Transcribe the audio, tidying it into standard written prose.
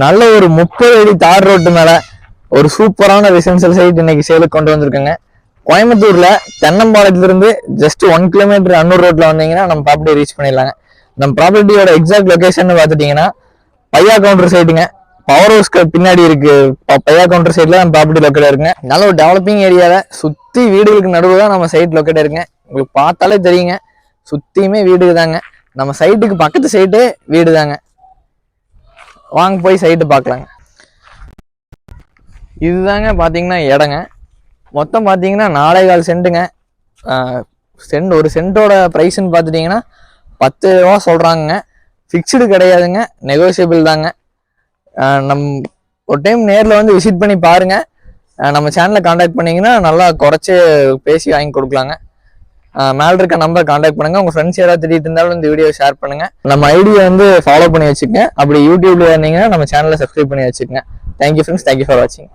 நல்ல ஒரு 30 அடி தார் ரோட்டு மேல ஒரு சூப்பரான ரெசிடென்ஷியல் சைட் இன்னைக்கு சேலுக்கு கொண்டு வந்திருக்கேங்க. கோயம்புத்தூர்ல தென்னம்பாளையத்துல இருந்து ஜஸ்ட் 1 கிலோமீட்டர் அன்னூர் ரோட்ல வந்தீங்கன்னா நம்ம ப்ராப்பர்ட்டி ரீச் பண்ணிடலாங்க. நம்ம ப்ராப்பர்ட்டியோட எக்ஸாக்ட் லொகேஷன் பார்த்துட்டீங்கன்னா பையா கவுண்டர் சைட்டுங்க. பவர் ஹவுஸ்க்கு பின்னாடி இருக்கு. பையா கவுண்டர் சைட்ல நம்ம ப்ராப்பர்ட்டி லொக்கேட் இருக்குங்க. நல்ல ஒரு டெவலப்பிங் ஏரியால சுத்தி வீடுகளுக்கு நடுவில் தான் நம்ம சைட் லொக்கேட் இருக்குங்க. உங்களுக்கு பார்த்தாலே தெரியுங்க, சுத்தியுமே வீடு தாங்க. நம்ம சைட்டுக்கு பக்கத்து சைட்டே வீடு தாங்க. வாங்க போய் சைட்டு பார்க்கலாங்க. இதுதாங்க பார்த்தீங்கன்னா இடங்க. மொத்தம் பார்த்தீங்கன்னா 4.25 சென்ட்டுங்க. ஒரு சென்ட்டோட ப்ரைஸ்ன்னு பார்த்துட்டிங்கன்னா 10 ரூபா சொல்கிறாங்க. ஃபிக்ஸ்டு கிடையாதுங்க, நெகோசியபிள் தாங்க. ஒரு டைம் நேரில் வந்து விசிட் பண்ணி பாருங்கள். நம்ம சேனலில் காண்டாக்ட் பண்ணிங்கன்னா நல்லா குறைச்சி பேசி வாங்கி கொடுக்கலாங்க. மேலே இருக்க நம்பர் காண்டாக்ட் பண்ணுங்க. உங்கள் ஃப்ரெண்ட்ஸ் யாராவது திடீர்னு இருந்தாலும் இந்த வீடியோ ஷேர் பண்ணுங்க. நம்ம ஐடியை வந்து ஃபாலோ பண்ணி வச்சுக்கங்க. அப்படி யூடியூப்ல இருந்தீங்கன்னா நம்ம சேனலை சப்ஸ்கிரைப் பண்ணி வச்சுக்கோங்க. தேங்க்யூ ஃப்ரெண்ட்ஸ், தேங்க்யூ ஃபார் வாட்சிங்.